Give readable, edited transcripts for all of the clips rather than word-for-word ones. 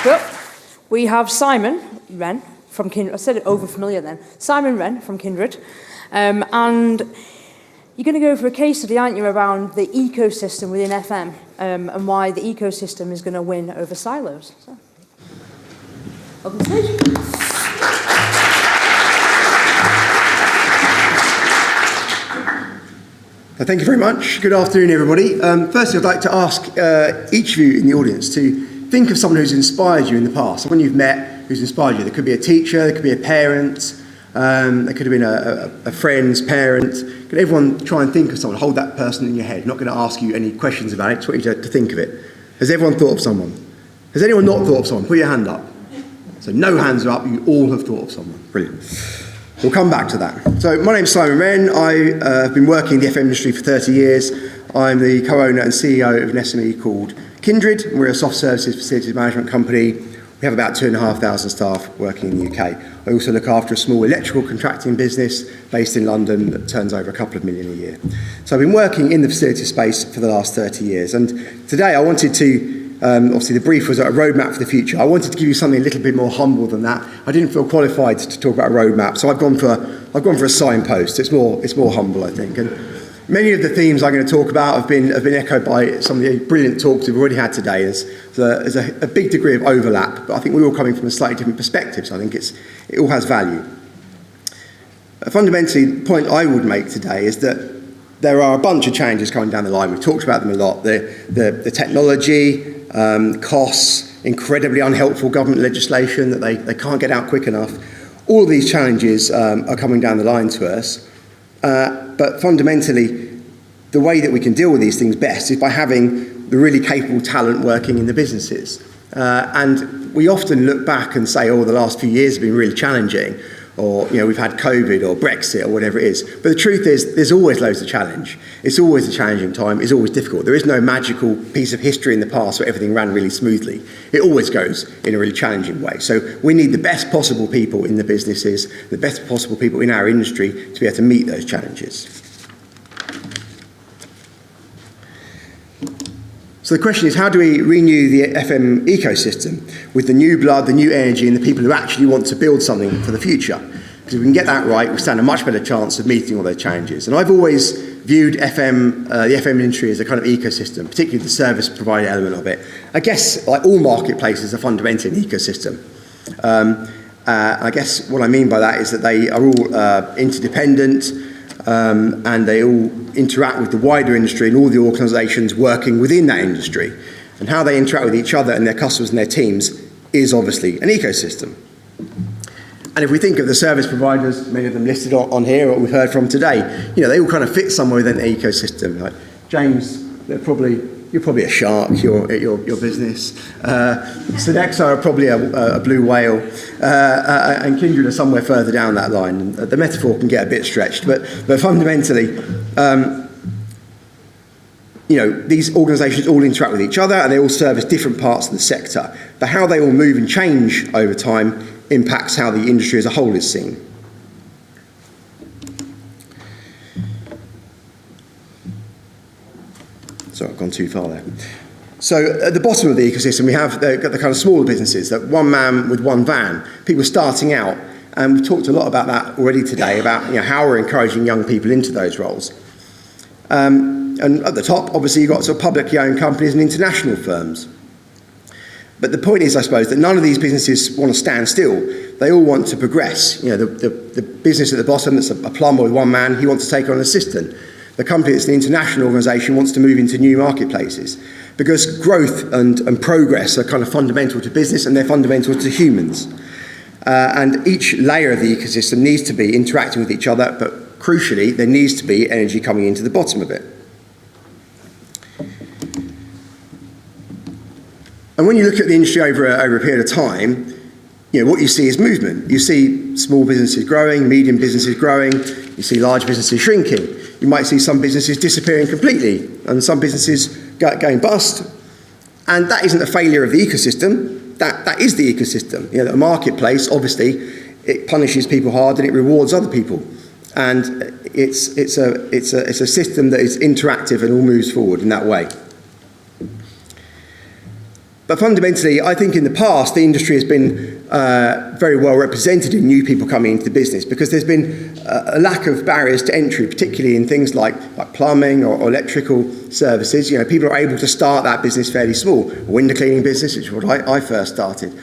Next up, we have Simon Wrenn from Kindred. I said it over familiar then. Simon Wrenn from Kindred. And you're going to go for a case study, aren't you, around the ecosystem within FM and why the ecosystem is going to win over silos. So, welcome to the stage. Thank you very much. Good afternoon, everybody. Firstly, I'd like to ask each of you in the audience to think of someone who's inspired you in the past, someone you've met who's inspired you. There could be a teacher, there could be a parent, there could have been a friend's parent. Could everyone try and think of someone, hold that person in your head? I'm not going to ask you any questions about it, just want you to think of it. Has everyone thought of someone? Has anyone not thought of someone? Put your hand up. So no hands are up, you all have thought of someone. Brilliant. We'll come back to that. So my name's Simon Wrenn. I have been working in the FM industry for 30 years. I'm the co-owner and CEO of an SME called Kindred. We're a soft services facilities management company. We have about 2,500 staff working in the UK. I also look after a small electrical contracting business based in London that turns over a couple of million a year. So I've been working in the facilities space for the last 30 years. And today I wanted to obviously the brief was a roadmap for the future. I wanted to give you something a little bit more humble than that. I didn't feel qualified to talk about a roadmap, so I've gone for a signpost. It's more humble, I think. And many of the themes I'm going to talk about have been echoed by some of the brilliant talks we've already had today. There's a big degree of overlap, but I think we're all coming from a slightly different perspective, so I think it all has value. Fundamentally, the point I would make today is that there are a bunch of changes coming down the line. We've talked about them a lot. The technology, costs, incredibly unhelpful government legislation that they can't get out quick enough. All of these challenges are coming down the line to us. But fundamentally, the way that we can deal with these things best is by having the really capable talent working in the businesses. And we often look back and say, oh, the last few years have been really challenging, or we've had COVID or Brexit or whatever it is. But the truth is, there's always loads of challenge. It's always a challenging time. It's always difficult. There is no magical piece of history in the past where everything ran really smoothly. It always goes in a really challenging way. So we need the best possible people in the businesses, the best possible people in our industry to be able to meet those challenges. So the question is, how do we renew the FM ecosystem with the new blood, the new energy, and the people who actually want to build something for the future? Because if we can get that right, we stand a much better chance of meeting all those challenges. And I've always viewed the FM industry as a kind of ecosystem, particularly the service provider element of it. I guess, like all marketplaces, are fundamentally an ecosystem. I guess what I mean by that is that they are all interdependent, and they all interact with the wider industry and all the organisations working within that industry. And how they interact with each other and their customers and their teams is obviously an ecosystem. And if we think of the service providers, many of them listed on here, what we've heard from today, they all kind of fit somewhere within the ecosystem. Like James, you're probably a shark, your business. Sodexo are probably a blue whale, and Kindred are somewhere further down that line. And the metaphor can get a bit stretched, but fundamentally, these organisations all interact with each other, and they all service different parts of the sector. But how they all move and change over time impacts how the industry as a whole is seen. Sorry, I've gone too far there. So at the bottom of the ecosystem, we have the kind of smaller businesses, that one man with one van, people starting out. And we've talked a lot about that already today, about how we're encouraging young people into those roles. And at the top, obviously, you've got sort of publicly owned companies and international firms. But the point is, I suppose, that none of these businesses want to stand still. They all want to progress. The business at the bottom that's a plumber with one man, he wants to take on an assistant. The company that's an international organisation wants to move into new marketplaces, because growth and progress are kind of fundamental to business, and they're fundamental to humans. And each layer of the ecosystem needs to be interacting with each other, but crucially, there needs to be energy coming into the bottom of it. And when you look at the industry over a period of time, what you see is movement. You see small businesses growing, medium businesses growing, you see large businesses shrinking. You might see some businesses disappearing completely, and some businesses going bust. And that isn't a failure of the ecosystem. That is the ecosystem. A marketplace, obviously, it punishes people hard and it rewards other people. And it's a system that is interactive and all moves forward in that way. But fundamentally, I think in the past, the industry has been very well represented in new people coming into the business because there's been a lack of barriers to entry, particularly in things like plumbing or electrical services. You know, people are able to start that business fairly small. A window cleaning business, which is what I first started.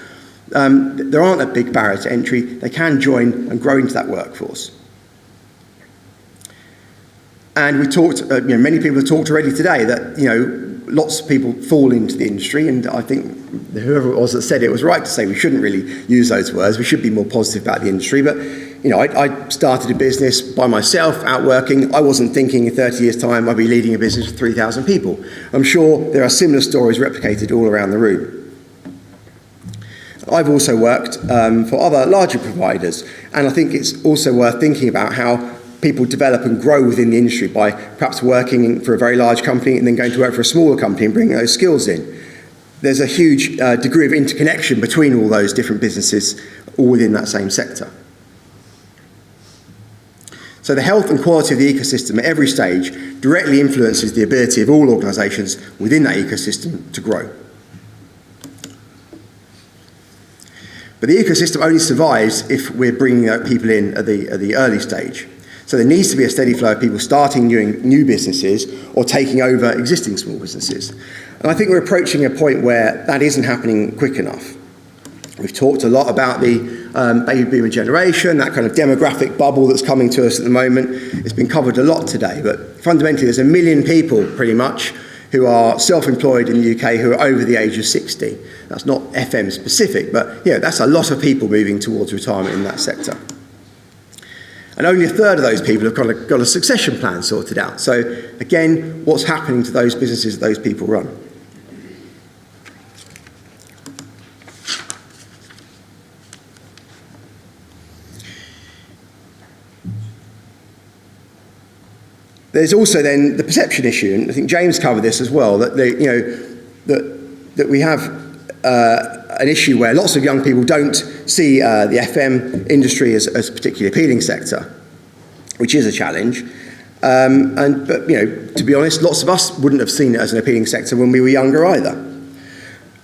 There aren't a big barrier to entry. They can join and grow into that workforce. And we talked, many people have talked already today that, lots of people fall into the industry, and I think whoever it was that said it was right to say we shouldn't really use those words. We should be more positive about the industry. But, I started a business by myself, out working. I wasn't thinking in 30 years' time I'd be leading a business with 3,000 people. I'm sure there are similar stories replicated all around the room. I've also worked for other larger providers, and I think it's also worth thinking about how people develop and grow within the industry by perhaps working for a very large company and then going to work for a smaller company and bringing those skills in. There's a huge degree of interconnection between all those different businesses, all within that same sector. So the health and quality of the ecosystem at every stage directly influences the ability of all organisations within that ecosystem to grow. But the ecosystem only survives if we're bringing people in at the early stage. So there needs to be a steady flow of people starting new businesses or taking over existing small businesses. And I think we're approaching a point where that isn't happening quick enough. We've talked a lot about the baby boomer generation, that kind of demographic bubble that's coming to us at the moment. It's been covered a lot today, but fundamentally there's 1 million people pretty much who are self-employed in the UK who are over the age of 60. That's not FM specific, but that's a lot of people moving towards retirement in that sector. And only a third of those people have got a succession plan sorted out. So again, what's happening to those businesses that those people run? There's also then the perception issue, and I think James covered this as well, that that we have an issue where lots of young people don't see the FM industry as a particularly appealing sector, which is a challenge. But to be honest, lots of us wouldn't have seen it as an appealing sector when we were younger either.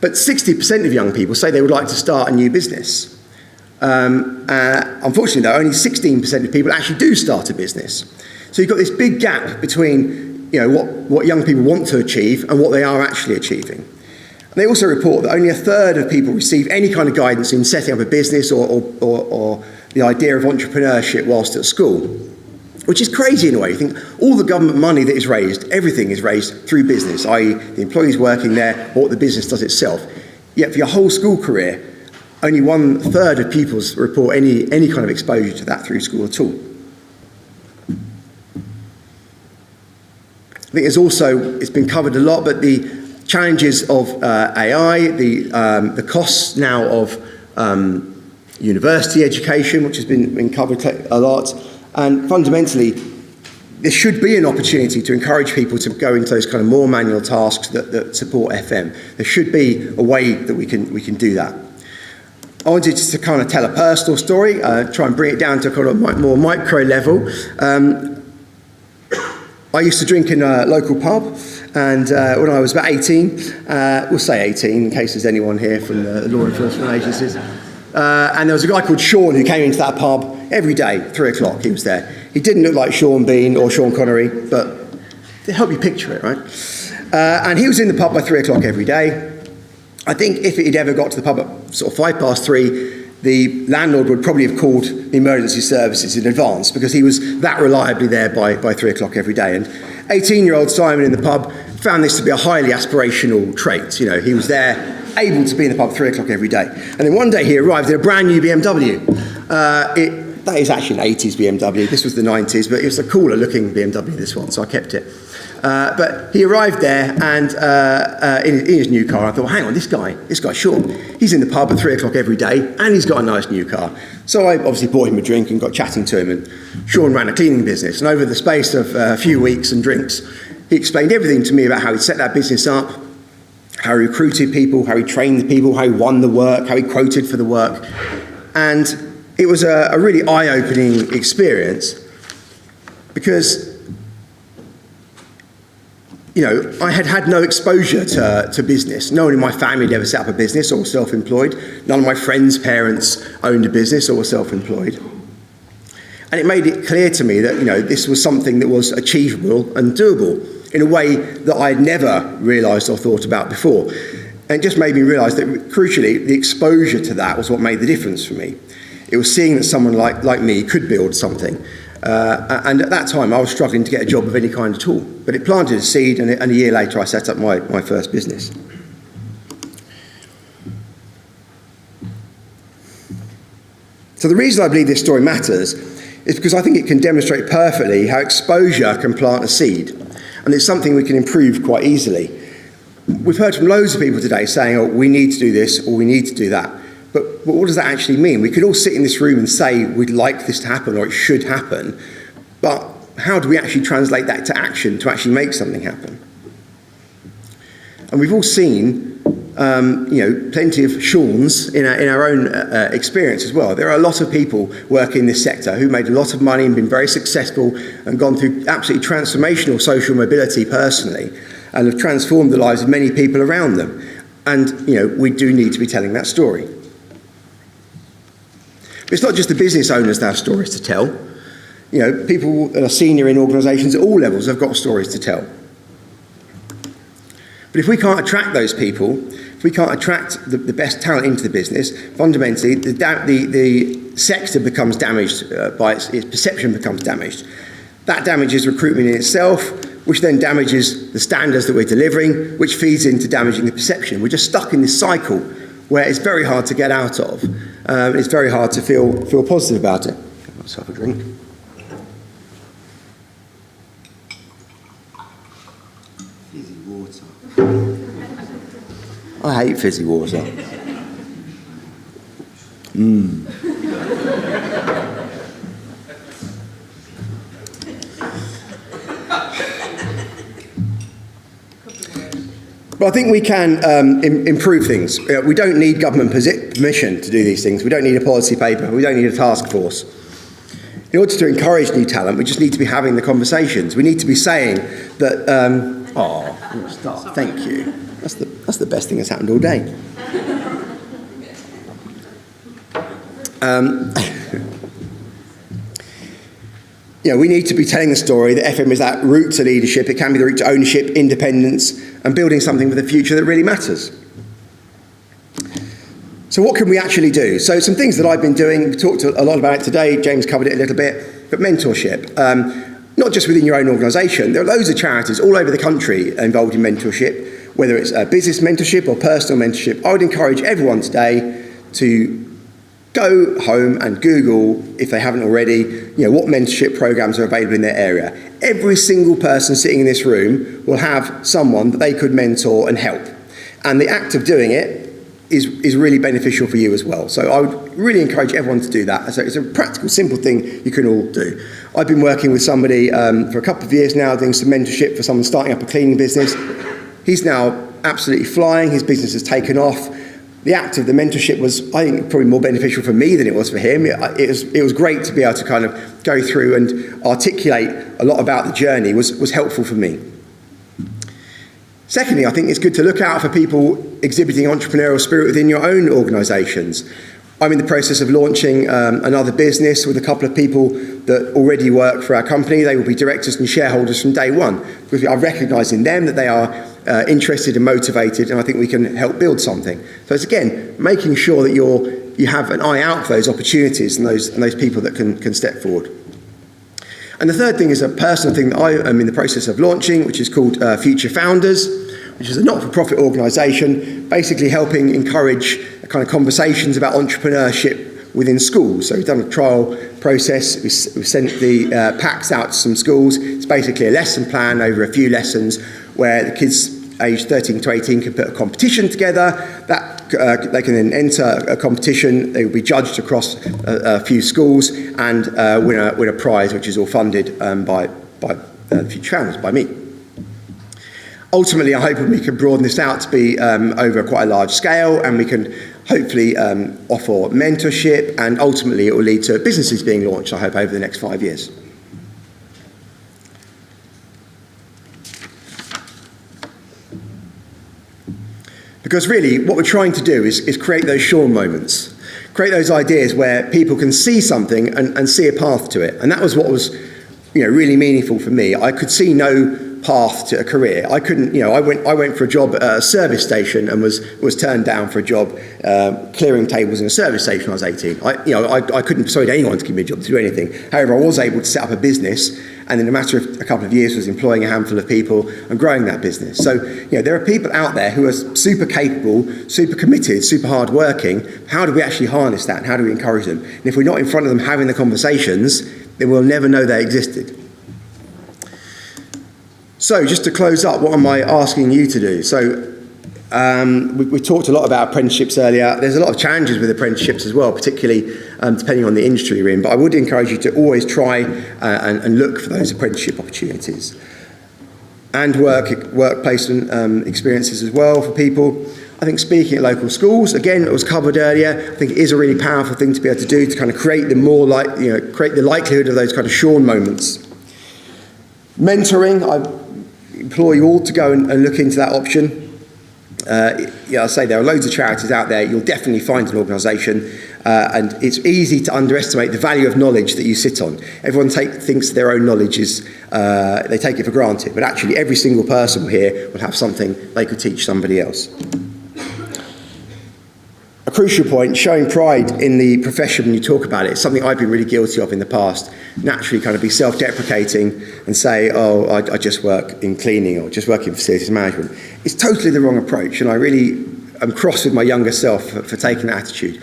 But 60% of young people say they would like to start a new business. Unfortunately, though, only 16% of people actually do start a business. So you've got this big gap between what young people want to achieve and what they are actually achieving. And they also report that only a third of people receive any kind of guidance in setting up a business or the idea of entrepreneurship whilst at school, which is crazy in a way. You think all the government money that is raised, everything is raised through business, i.e. the employees working there or what the business does itself. Yet for your whole school career, only 1/3 of pupils report any kind of exposure to that through school at all. I think it's been covered a lot, but the challenges of AI, the costs now of university education, which has been covered a lot, and fundamentally, there should be an opportunity to encourage people to go into those kind of more manual tasks that support FM. There should be a way that we can do that. I wanted just to kind of tell a personal story, try and bring it down to a kind of more micro level. I used to drink in a local pub, and when I was about 18, we'll say 18 in case there's anyone here from the law enforcement agencies, and there was a guy called Sean who came into that pub every day, 3 o'clock, he was there. He didn't look like Sean Bean or Sean Connery, but to help you picture it, right? And he was in the pub by 3 o'clock every day. I think if it ever got to the pub at sort of 3:05, the landlord would probably have called the emergency services in advance because he was that reliably there by 3 o'clock every day. And 18-year-old Simon in the pub found this to be a highly aspirational trait. He was there, able to be in the pub at 3 o'clock every day. And then one day he arrived in a brand new BMW. That is actually an 80s BMW. This was the 90s, but it was a cooler looking BMW, this one, so I kept it. But he arrived there and in his new car. I thought, hang on, this guy Sean, he's in the pub at 3 o'clock every day and he's got a nice new car. So I obviously bought him a drink and got chatting to him, and Sean ran a cleaning business, and over the space of a few weeks and drinks, he explained everything to me about how he'd set that business up, how he recruited people, how he trained the people, how he won the work, how he quoted for the work. And it was a really eye-opening experience because I had had no exposure to business. No one in my family had ever set up a business or was self-employed. None of my friends' parents owned a business or were self-employed. And it made it clear to me that, this was something that was achievable and doable in a way that I had never realised or thought about before. And it just made me realise that, crucially, the exposure to that was what made the difference for me. It was seeing that someone like me could build something. And at that time, I was struggling to get a job of any kind at all. But it planted a seed, and a year later, I set up my first business. So the reason I believe this story matters is because I think it can demonstrate perfectly how exposure can plant a seed. And it's something we can improve quite easily. We've heard from loads of people today saying, oh, we need to do this or we need to do that. But what does that actually mean? We could all sit in this room and say we'd like this to happen or it should happen. But how do we actually translate that to action to actually make something happen? And we've all seen plenty of Sean's in our own experience as well. There are a lot of people working in this sector who made a lot of money and been very successful and gone through absolutely transformational social mobility personally and have transformed the lives of many people around them. And, we do need to be telling that story. But it's not just the business owners that have stories to tell. People that are senior in organisations at all levels have got stories to tell. But if we can't attract those people, if we can't attract the best talent into the business, fundamentally the sector becomes damaged by its perception becomes damaged. That damages recruitment in itself, which then damages the standards that we're delivering, which feeds into damaging the perception. We're just stuck in this cycle where it's very hard to get out of. It's very hard to feel positive about it. Give myself a drink. Fizzy water. I hate fizzy water. But I think we can improve things. We don't need government permission to do these things. We don't need a policy paper. We don't need a task force. In order to encourage new talent, we just need to be having the conversations. We need to be saying that, thank you. That's the best thing that's happened all day. We need to be telling the story that FM is that route to leadership. It can be the route to ownership, independence, and building something for the future that really matters. So what can we actually do? So some things that I've been doing, we talked a lot about it today, James covered it a little bit, but mentorship. Not just within your own organisation, there are loads of charities all over the country involved in mentorship, whether it's business mentorship or personal mentorship. I would encourage everyone today to go home and Google, if they haven't already, what mentorship programs are available in their area. Every single person sitting in this room will have someone that they could mentor and help. And the act of doing it is really beneficial for you as well. So I would really encourage everyone to do that. So it's a practical, simple thing you can all do. I've been working with somebody for a couple of years now, doing some mentorship for someone starting up a cleaning business. He's now absolutely flying. His business has taken off. The act of the mentorship was, I think, probably more beneficial for me than it was for him. It was great to be able to kind of go through and articulate a lot about the journey was helpful for me. Secondly, I think it's good to look out for people exhibiting entrepreneurial spirit within your own organisations. I'm in the process of launching another business with a couple of people that already work for our company. They will be directors and shareholders from day one, because I recognise in them that they are interested and motivated, and I think we can help build something. So it's, again, making sure that you have an eye out for those opportunities and those people that can step forward. And the third thing is a personal thing that I am in the process of launching, which is called Future Founders, which is a not-for-profit organisation, basically helping encourage kind of conversations about entrepreneurship within schools. So we've done a trial process. We've sent the packs out to some schools. It's basically a lesson plan over a few lessons where the kids aged 13 to 18 can put a competition together. That they can then enter a competition. They will be judged across a few schools and win a prize, which is all funded by Future Founders, by me. Ultimately, I'm hoping we can broaden this out to be over quite a large scale, and we can hopefully offer mentorship, and ultimately it will lead to businesses being launched, I hope, over the next 5 years. Because really, what we're trying to do is create those Sean moments, create those ideas where people can see something and see a path to it. And that was what was, really meaningful for me. I could see no path to a career. I couldn't, I went for a job at a service station and was turned down for a job clearing tables in a service station when I was 18. I couldn't persuade anyone to give me a job to do anything. However, I was able to set up a business, and in a matter of a couple of years was employing a handful of people and growing that business. So, there are people out there who are super capable, super committed, super hard working. How do we actually harness that, and how do we encourage them? And if we're not in front of them having the conversations, then we'll never know they existed. So, just to close up, what am I asking you to do? So, we talked a lot about apprenticeships earlier. There's a lot of challenges with apprenticeships as well, particularly depending on the industry you're in. But I would encourage you to always try and look for those apprenticeship opportunities. And work placement experiences as well for people. I think speaking at local schools, again, it was covered earlier. I think it is a really powerful thing to be able to do to kind of create create the likelihood of those kind of Sean moments. Mentoring, I implore you all to go and look into that option. I say there are loads of charities out there. You'll definitely find an organisation, and it's easy to underestimate the value of knowledge that you sit on. Everyone thinks their own knowledge is, they take it for granted, but actually every single person here will have something they could teach somebody else. A crucial point, showing pride in the profession when you talk about it. It's something I've been really guilty of in the past. Naturally kind of be self-deprecating and say, I just work in cleaning or just work in facilities management. It's totally the wrong approach, and I really am cross with my younger self for taking that attitude.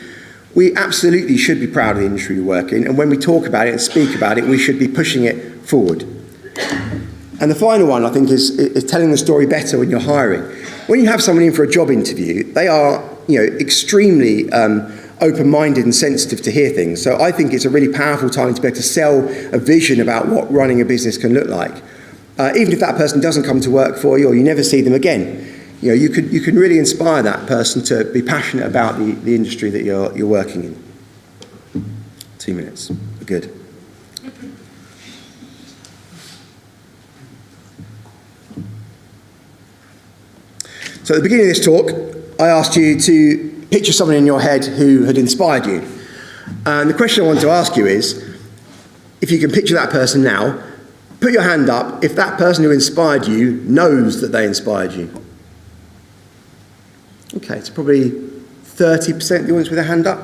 We absolutely should be proud of the industry we work in, and when we talk about it and speak about it, we should be pushing it forward. And the final one, I think, is telling the story better when you're hiring. When you have someone in for a job interview, they are extremely open-minded and sensitive to hear things. So I think it's a really powerful time to be able to sell a vision about what running a business can look like. Even if that person doesn't come to work for you or you never see them again, you can really inspire that person to be passionate about the industry that you're working in. 2 minutes. We're good. So at the beginning of this talk, I asked you to picture someone in your head who had inspired you. And the question I want to ask you is, if you can picture that person now, put your hand up if that person who inspired you knows that they inspired you. Okay, it's probably 30% of the audience with a hand up.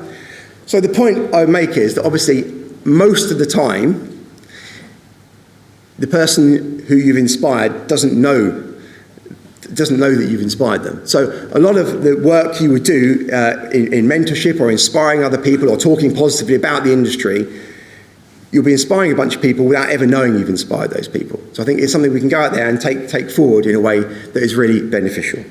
So the point I would make is that obviously most of the time, the person who you've inspired doesn't know that you've inspired them. So a lot of the work you would do in mentorship or inspiring other people or talking positively about the industry, you'll be inspiring a bunch of people without ever knowing you've inspired those people. So I think it's something we can go out there and take forward in a way that is really beneficial.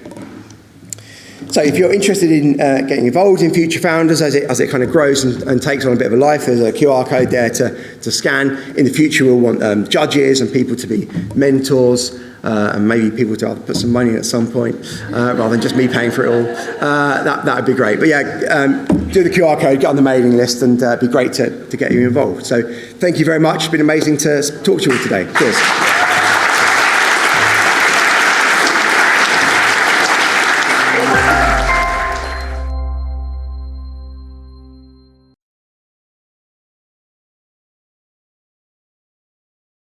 So if you're interested in getting involved in Future Founders as it kind of grows and takes on a bit of a life, there's a QR code there to scan. In the future, we'll want judges and people to be mentors, and maybe people to put some money in at some point, rather than just me paying for it all. That would be great. But yeah, do the QR code, get on the mailing list, and it'd be great to get you involved. So thank you very much. It's been amazing to talk to you all today. Cheers.